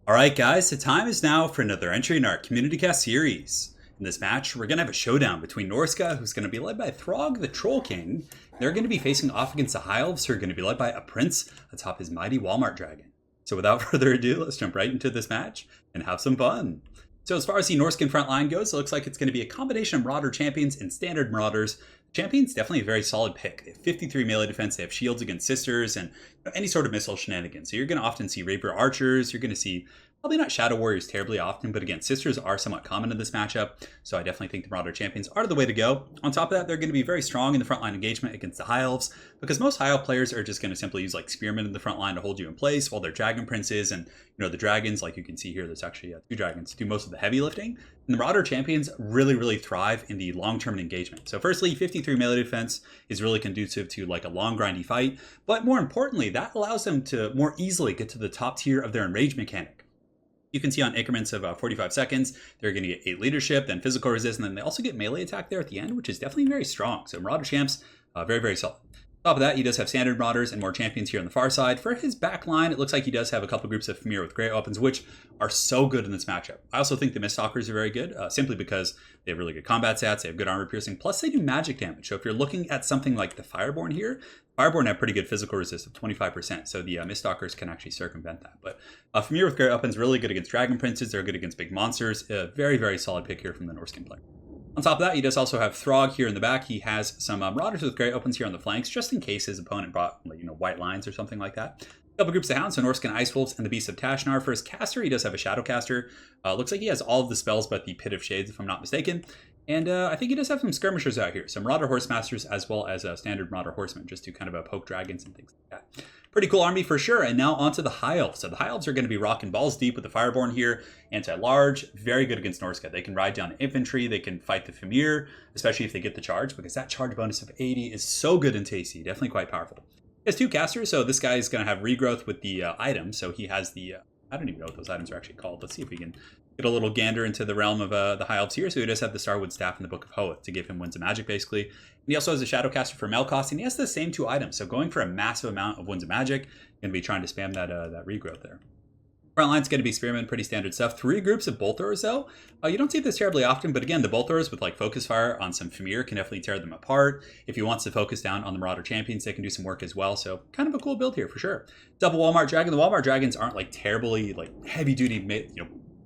Alright guys, the time is now for another entry in our Community Cast series. In this match, we're going to have a showdown between Norsca, who's going to be led by Throg the Troll King. They're going to be facing off against the High Elves, who are going to be led by a Prince atop his mighty Walmart Dragon. So without further ado, let's jump right into this match and have some fun. So as far as the Norscan front line goes, it looks like it's going to be a combination of Marauder champions and standard Marauders. Champions, definitely a very solid pick. They have 53 melee defense, they have shields against sisters, and any sort of missile shenanigans. So you're going to often see Rapier Archers, you're going to see probably not Shadow Warriors terribly often, but again, sisters are somewhat common in this matchup, so I definitely think the Marauder champions are the way to go. On top of that, they're going to be very strong in the frontline engagement against the High Elves, because most High Elf players are just going to simply use like Spearmen in the front line to hold you in place, while their Dragon Princes and the dragons, like you can see here, there's actually two dragons, do most of the heavy lifting. And the Marauder champions really thrive in the long-term engagement. So firstly, 53 melee defense is really conducive to like a long grindy fight, but more importantly, that allows them to more easily get to the top tier of their enrage mechanic. You can see on increments of 45 seconds, they're going to get 8 leadership, then physical resist, and then they also get melee attack there at the end, which is definitely very strong. So Marauder champs, very solid. On top of that, he does have standard Marauders and more champions here on the far side. For his back line, it looks like he does have a couple groups of Familiar with Great Weapons, which are so good in this matchup. I also think the Miststalkers are very good, simply because they have really good combat stats, they have good armor piercing, plus they do magic damage. So if you're looking at something like the Fireborn here, Fireborn have pretty good physical resist of 25%, so the Miststalkers can actually circumvent that. But Familiar with Great Weapons really good against Dragon Princes, they're good against big monsters. Very solid pick here from the Norscan player. On top of that, he does also have Throg here in the back. He has some Marauders with Great Weapons here on the flanks, just in case his opponent brought white lines or something like that. A couple groups of Hounds, so Norscan Ice Wolves and the Beast of Tashnar. For his caster, he does have a Shadow Caster. Looks like he has all of the spells but the Pit of Shades, if I'm not mistaken. And I think he does have some Skirmishers out here, some Marauder Horsemasters as well as standard Marauder Horsemen, just to kind of poke dragons and things like that. Pretty cool army for sure. And now onto the High Elves. So the High Elves are going to be rocking balls deep with the Fireborn here. Anti-large, very good against Norsca. They can ride down infantry, they can fight the Familiar, especially if they get the charge, because that charge bonus of 80 is so good in TC, definitely quite powerful. He has 2 casters, so this guy is going to have regrowth with the items. So he has the, I don't even know what those items are actually called. Let's see if we can get a little gander into the realm of the High Elves here. So he does have the Starwood Staff in the Book of Hoeth to give him Winds of Magic, basically. And he also has a Shadowcaster for Melkost, and he has the same 2 items. So going for a massive amount of Winds of Magic, going to be trying to spam that regrowth there. Front line's going to be Spearmen, pretty standard stuff. 3 groups of Bolt Throwers, though. You don't see this terribly often, but again, the Bolt Throwers with like Focus Fire on some Familiar can definitely tear them apart. If he wants to focus down on the Marauder champions, they can do some work as well. So kind of a cool build here for sure. Double Walmart Dragon. The Walmart Dragons aren't like terribly like heavy duty,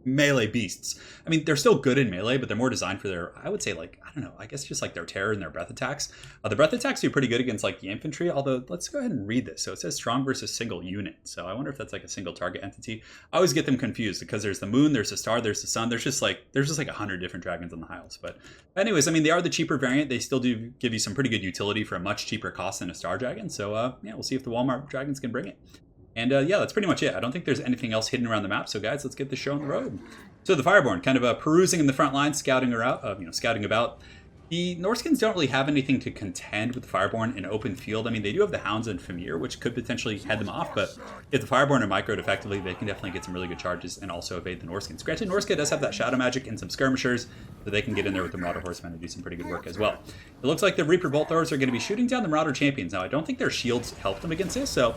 melee beasts. I mean, they're still good in melee, but they're more designed for their, I would say, like, I don't know, I guess just like their terror and their breath attacks. The breath attacks do pretty good against like the infantry, although let's go ahead and read this. So it says strong versus single unit. So I wonder if that's like a single target entity. I always get them confused because there's the moon, there's the star, there's the sun. There's just like 100 different dragons on the High Elves. But anyways, I mean, they are the cheaper variant. They still do give you some pretty good utility for a much cheaper cost than a star dragon. So yeah, we'll see if the Walmart dragons can bring it. And yeah, that's pretty much it. I don't think there's anything else hidden around the map. So guys, let's get the show on the road. So the Fireborn, kind of perusing in the front line, scouting about. The Norskins don't really have anything to contend with the Fireborn in open field. I mean, they do have the Hounds and Familiar, which could potentially head them off, but if the Fireborn are microed effectively, they can definitely get some really good charges and also evade the Norskins. Granted, Norsca does have that Shadow Magic and some Skirmishers, so they can get in there with the Marauder Horsemen and do some pretty good work as well. It looks like the Reaper Bolt Throwers are going to be shooting down the Marauder champions. Now, I don't think their shields help them against this, so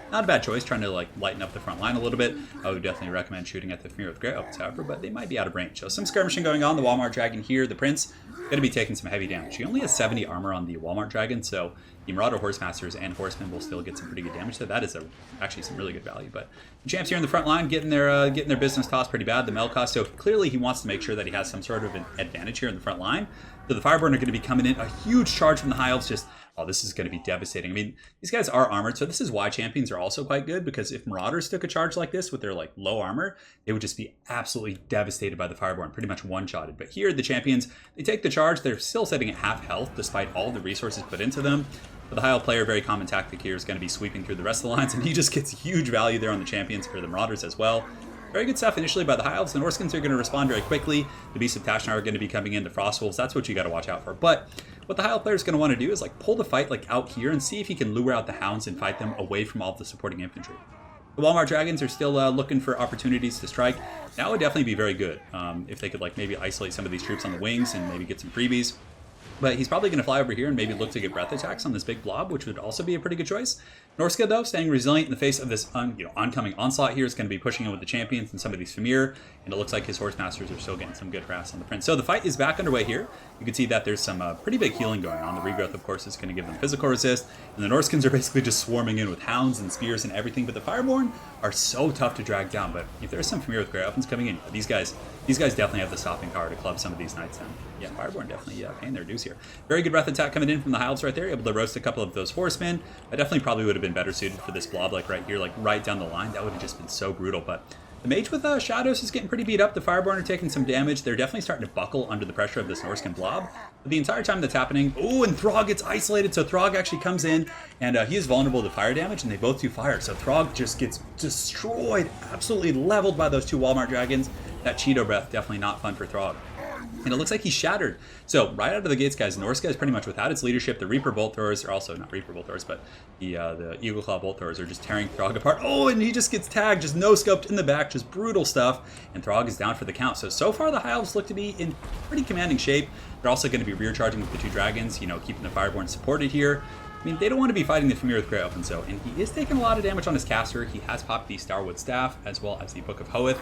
not a bad choice, trying to like lighten up the front line a little bit. I would definitely recommend shooting at the Familiar with Great Weapons, however, but they might be out of range. So some skirmishing going on. The Walmart Dragon here, the Prince, going to be taking some heavy damage. He only has 70 armor on the Walmart Dragon, so the Marauder Horsemasters and Horsemen will still get some pretty good damage. So that is actually some really good value. But the champs here in the front line getting their business tossed pretty bad. The Melkost, so clearly he wants to make sure that he has some sort of an advantage here in the front line. So the Fireborn are going to be coming in. A huge charge from the High Elves, just oh, this is going to be devastating. I mean, these guys are armored, so this is why champions are also quite good, because if Marauders took a charge like this with their like low armor, they would just be absolutely devastated by the Fireborn, pretty much one-shotted. But here, the champions, they take the charge. They're still sitting at half health despite all the resources put into them. But the High Elf player, very common tactic here, is going to be sweeping through the rest of the lines, and he just gets huge value there on the champions for the Marauders as well. Very good stuff initially by the High Elves. The Norskins are going to respond very quickly. The Beasts of Tashnar are going to be coming in. The Frost Wolves, that's what you got to watch out for. But what the High Elf player is going to want to do is like pull the fight like out here and see if he can lure out the Hounds and fight them away from all of the supporting infantry. The Walmart Dragons are still looking for opportunities to strike. That would definitely be very good if they could like maybe isolate some of these troops on the wings and maybe get some freebies. But he's probably going to fly over here and maybe look to get breath attacks on this big blob, which would also be a pretty good choice. Norsca, though, staying resilient in the face of this oncoming onslaught here, is going to be pushing in with the champions and some of these Famir, and it looks like his horse masters are still getting some good harass on the prince. So the fight is back underway here. You can see that there's some pretty big healing going on. The regrowth, of course, is going to give them physical resist, and the Norscans are basically just swarming in with hounds and spears and everything, but the Fireborn are so tough to drag down. But if there's some Famir with great weapons coming in, these guys definitely have the stopping power to club some of these knights down. Yeah, Fireborn definitely paying their dues here. Very good breath attack coming in from the Elves right there, able to roast a couple of those horsemen. I definitely probably would have been better suited for this blob, like right here, like right down the line. That would have just been so brutal. But the mage with Shadows is getting pretty beat up. The Fireborn are taking some damage. They're definitely starting to buckle under the pressure of this Norscan blob. But the entire time that's happening, oh, and Throg gets isolated. So Throg actually comes in, and he is vulnerable to fire damage, and they both do fire. So Throg just gets destroyed, absolutely leveled by those two Walmart dragons. That Cheeto breath, definitely not fun for Throg. And it looks like he's shattered. So right out of the gates, guys, Norsca is pretty much without its leadership. The Reaper Bolt Throwers are also, not Reaper Bolt Throwers, but the Eagle Claw Bolt Throwers are just tearing Throg apart. Oh, and he just gets tagged, just no-scoped in the back, just brutal stuff. And Throg is down for the count. So far the High Elves look to be in pretty commanding shape. They're also going to be rear charging with the two dragons, keeping the Fireborn supported here. I mean, they don't want to be fighting the Famir with great weapons, though, and he is taking a lot of damage on his caster. He has popped the Starwood Staff, as well as the Book of Hoeth.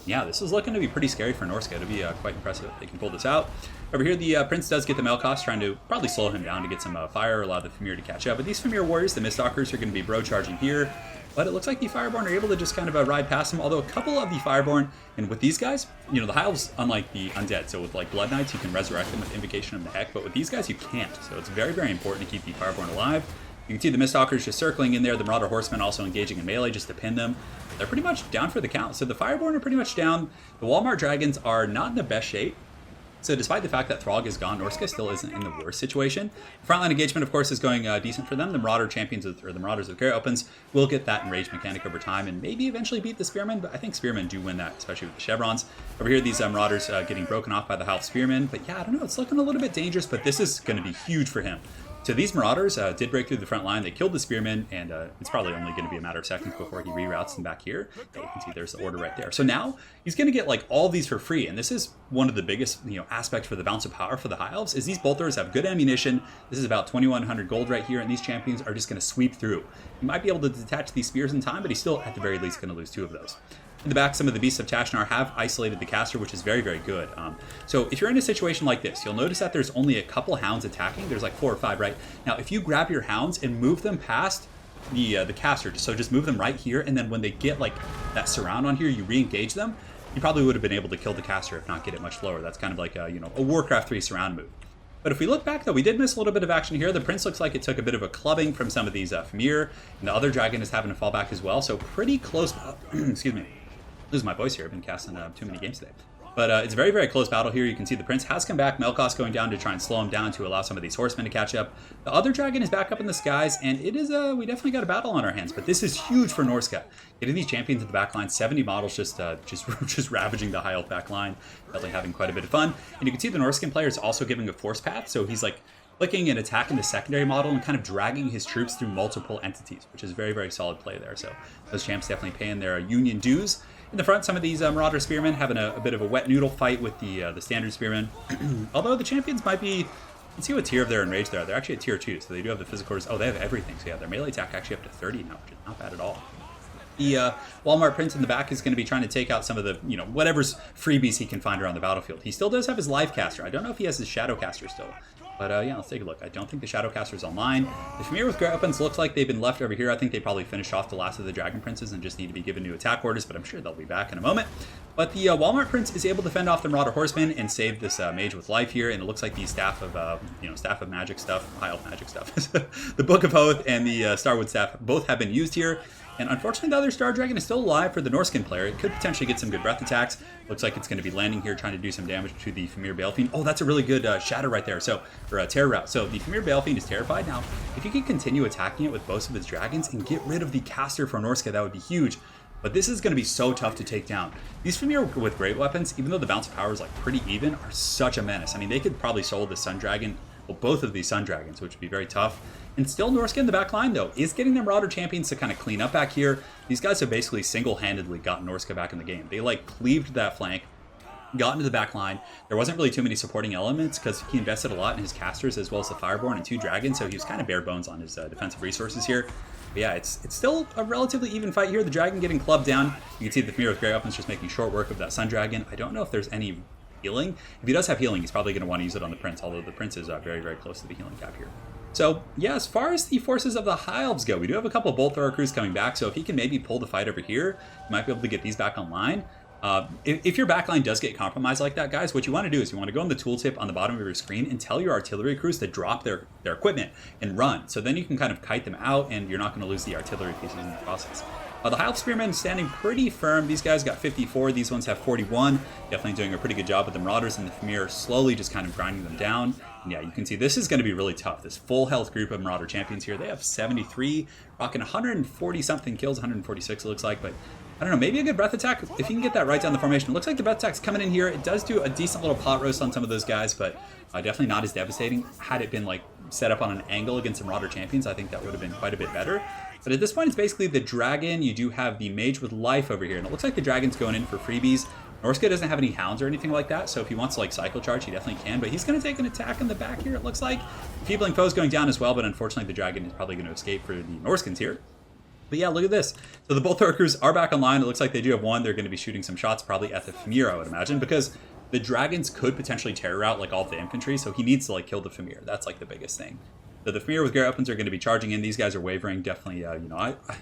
Yeah, this is looking to be pretty scary for Norsca. It'll be quite impressive if they can pull this out. Over here, the Prince does get the Melkos, trying to probably slow him down to get some fire, allow the Famir to catch up. But these Famir warriors, the Miststalkers, are going to be bro charging here. But it looks like the Fireborn are able to just kind of ride past him, although a couple of the Fireborn, and with these guys, the High Elves, unlike the Undead, so with like Blood Knights, you can resurrect them with Invocation of the Heck, but with these guys, you can't. So it's very, very important to keep the Fireborn alive. You can see the Miststalkers just circling in there, the Marauder Horsemen also engaging in melee just to pin them. They're pretty much down for the count. So the Fireborn are pretty much down. The Walmart Dragons are not in the best shape. So despite the fact that Throg is gone, Norsca still isn't in the worst situation. Frontline engagement, of course, is going decent for them. The Marauder Champions, or the Marauders with Great Opens, will get that enraged mechanic over time and maybe eventually beat the Spearmen, but I think Spearmen do win that, especially with the Chevrons. Over here, these Marauders getting broken off by the Half Spearmen, but yeah, I don't know, it's looking a little bit dangerous, but this is going to be huge for him. So these Marauders did break through the front line. They killed the Spearmen, and it's probably only going to be a matter of seconds before he reroutes them back here. Yeah, you can see there's the order right there. So now he's going to get like all these for free, and this is one of the biggest aspects for the Bounce of Power for the High Elves is these bolters have good ammunition. This is about 2,100 gold right here, and these champions are just going to sweep through. He might be able to detach these spears in time, but he's still at the very least going to lose 2 of those. In the back, some of the Beasts of Tashnar have isolated the caster, which is very, very good. So if you're in a situation like this, you'll notice that there's only a couple hounds attacking. There's like 4 or 5, right? Now, if you grab your hounds and move them past the caster, so just move them right here, and then when they get like that surround on here, you re-engage them, you probably would have been able to kill the caster, if not get it much lower. That's kind of like a Warcraft 3 surround move. But if we look back, though, we did miss a little bit of action here. The Prince looks like it took a bit of a clubbing from some of these Famir, and the other dragon is having to fall back as well. So pretty close. Excuse me. Lose my voice here. I've been casting too many games today. But it's a very, very close battle here. You can see the Prince has come back. Melkos going down to try and slow him down to allow some of these horsemen to catch up. The other dragon is back up in the skies, and it is we definitely got a battle on our hands. But this is huge for Norsca. Getting these champions at the back line, 70 models just ravaging the High Elf back line. Definitely having quite a bit of fun. And you can see the Norscan player is also giving a force path, so he's like clicking and attacking the secondary model and kind of dragging his troops through multiple entities, which is very, very solid play there. So those champs definitely paying their union dues. In the front, some of these Marauder Spearmen having a bit of a wet noodle fight with the standard Spearmen. Although the champions might be, let's see what tier of their enraged they are. They're actually at tier 2, so they do have the physical. Oh, they have everything. So yeah, their melee attack actually up to 30 now, which is not bad at all. The Walmart Prince in the back is going to be trying to take out some of the, whatever's freebies he can find around the battlefield. He still does have his life caster. I don't know if he has his shadow caster still. But yeah, let's take a look. I don't think the Shadowcaster is online. The Famir with great weapons looks like they've been left over here. I think they probably finished off the last of the Dragon Princes and just need to be given new attack orders, but I'm sure they'll be back in a moment. But the Walmart Prince is able to fend off the Marauder Horsemen and save this mage with life here, and it looks like the Staff of Magic stuff, High Elf Magic stuff, the Book of Hoeth and the Starwood Staff both have been used here. And unfortunately, the other Star Dragon is still alive for the Norscan player. It could potentially get some good breath attacks. Looks like it's going to be landing here, trying to do some damage to the Famir Balefiend. Oh, that's a really good shadow right there. So, or a terror route. So the Famir Balefiend is terrified. Now, if you can continue attacking it with both of his dragons and get rid of the caster for Norsca, that would be huge. But this is going to be so tough to take down. These Famir with great weapons, even though the bounce of power is like pretty even, are such a menace. I mean, they could probably solo the Sun Dragon, well, both of these Sun Dragons, which would be very tough. And still Norsca in the back line, though, is getting the Marauder Champions to kind of clean up back here. These guys have basically single-handedly gotten Norsca back in the game. They, like, cleaved that flank. got into the back line. There wasn't really too many supporting elements because he invested a lot in his casters as well as the Fireborn and 2 dragons, so he was kind of bare bones on his defensive resources here. But yeah, it's still a relatively even fight here. The dragon getting clubbed down. You can see the Thamir with Grey Weapons just making short work of that Sun Dragon. I don't know if there's any healing. If he does have healing, he's probably going to want to use it on the Prince, although the Prince is very, very close to the healing cap here. So yeah, as far as the forces of the High Elves go, we do have a couple of Bolt Thrower crews coming back, so if he can maybe pull the fight over here, you might be able to get these back online. If your backline does get compromised like that, guys, what you want to do is you want to go on the tooltip on the bottom of your screen and tell your artillery crews to drop their equipment and run. So then you can kind of kite them out and you're not going to lose the artillery pieces in the process. The High Elf Spearmen standing pretty firm. These guys got 54. These ones have 41. Definitely doing a pretty good job with the Marauders, and the Thamir slowly just kind of grinding them down. And yeah, you can see this is going to be really tough. This full health group of Marauder champions here. They have 73, rocking 140 something kills, 146 it looks like, but I don't know, maybe a good breath attack if you can get that right down the formation. It looks like the breath attack's coming in here. It does do a decent little pot roast on some of those guys, but definitely not as devastating. Had it been like set up on an angle against some Marauder champions, I think that would have been quite a bit better. But at this point, it's basically the dragon. You do have the mage with life over here, and it looks like the dragon's going in for freebies. Norsca doesn't have any hounds or anything like that, so if he wants to like cycle charge, he definitely can, but he's going to take an attack in the back here, it looks like. Feebling Foe's going down as well, but unfortunately the dragon is probably going to escape for the Norskins here. But yeah, look at this. So the Bolt Thrower crews are back online. It looks like they do have one. They're going to be shooting some shots probably at the Thamir, I would imagine, because the dragons could potentially terror out like all of the infantry, so he needs to like kill the Thamir. That's like the biggest thing. So the Thamir with Grey Weapons are going to be charging in. These guys are wavering. Definitely,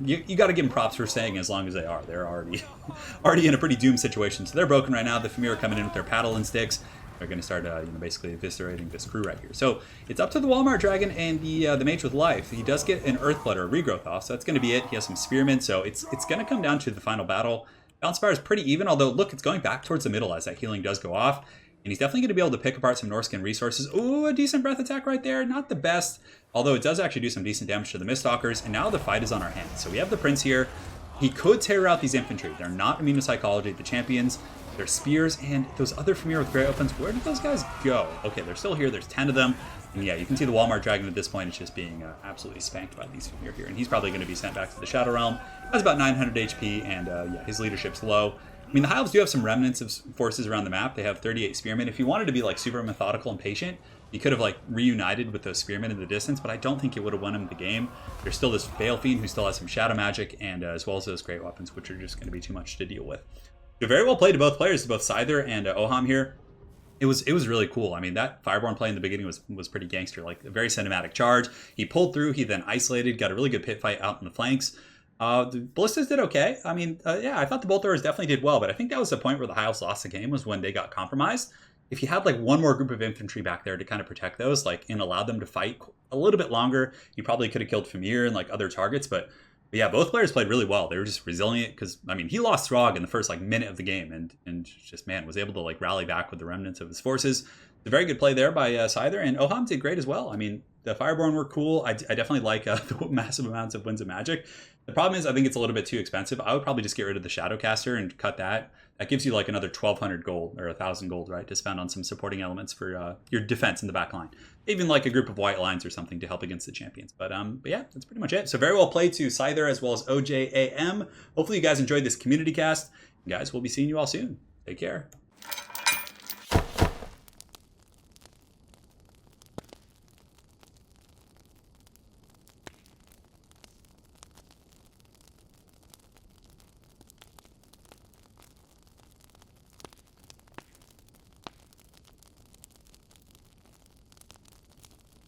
you got to give them props for staying as long as they are. They're already in a pretty doomed situation. So they're broken right now. The Thamir are coming in with their paddle and sticks. They're going to start, basically eviscerating this crew right here. So it's up to the Walmart Dragon and the Mage with Life. He does get an Earthblood or a Regrowth off, so that's going to be it. He has some Spearmen, so it's going to come down to the final battle. Balance bar is pretty even, although look, it's going back towards the middle as that healing does go off. And he's definitely going to be able to pick apart some Norscan resources. Ooh, a decent breath attack right there. Not the best, although it does actually do some decent damage to the Miststalkers. And now the fight is on our hands. So we have the Prince here. He could tear out these infantry. They're not immune to psychology. The champions, their spears, and those other Thamir with Grey Weapons. Where did those guys go? Okay, they're still here. There's 10 of them. And yeah, you can see the Walmart Dragon at this point is just being absolutely spanked by these Thamir here. And he's probably going to be sent back to the Shadow Realm. Has about 900 HP, and yeah, his leadership's low. I mean, the High Elves do have some remnants of forces around the map. They have 38 Spearmen. If you wanted to be like super methodical and patient, you could have like reunited with those Spearmen in the distance, but I don't think it would have won him the game. There's still this Bale Fiend who still has some Shadow Magic, and as well as those Great Weapons, which are just going to be too much to deal with. So very well played to both players, to both Scyther and Oham here. It was really cool. I mean, that Fireborn play in the beginning was pretty gangster, like a very cinematic charge. He pulled through, he then isolated, got a really good pit fight out in the flanks. The Ballistas did okay. I mean, yeah, I thought the Bolt Throwers definitely did well, but I think that was the point where the High Elves lost the game, was when they got compromised. If you had like one more group of infantry back there to kind of protect those, like, and allowed them to fight a little bit longer, you probably could have killed Thamir and like other targets. But yeah, both players played really well. They were just resilient because, I mean, he lost Throg in the first like minute of the game, and just, man, was able to like rally back with the remnants of his forces. A very good play there by Scyther, and Oham did great as well. I mean, the Fireborn were cool. I definitely like the massive amounts of Winds of Magic. The problem is I think it's a little bit too expensive. I would probably just get rid of the Shadowcaster and cut that. That gives you like another 1,200 gold or 1,000 gold, right, to spend on some supporting elements for your defense in the back line. Even like a group of white lines or something to help against the champions. But yeah, that's pretty much it. So very well played to Scyther as well as OJAM. Hopefully you guys enjoyed this community cast. Guys, we'll be seeing you all soon. Take care.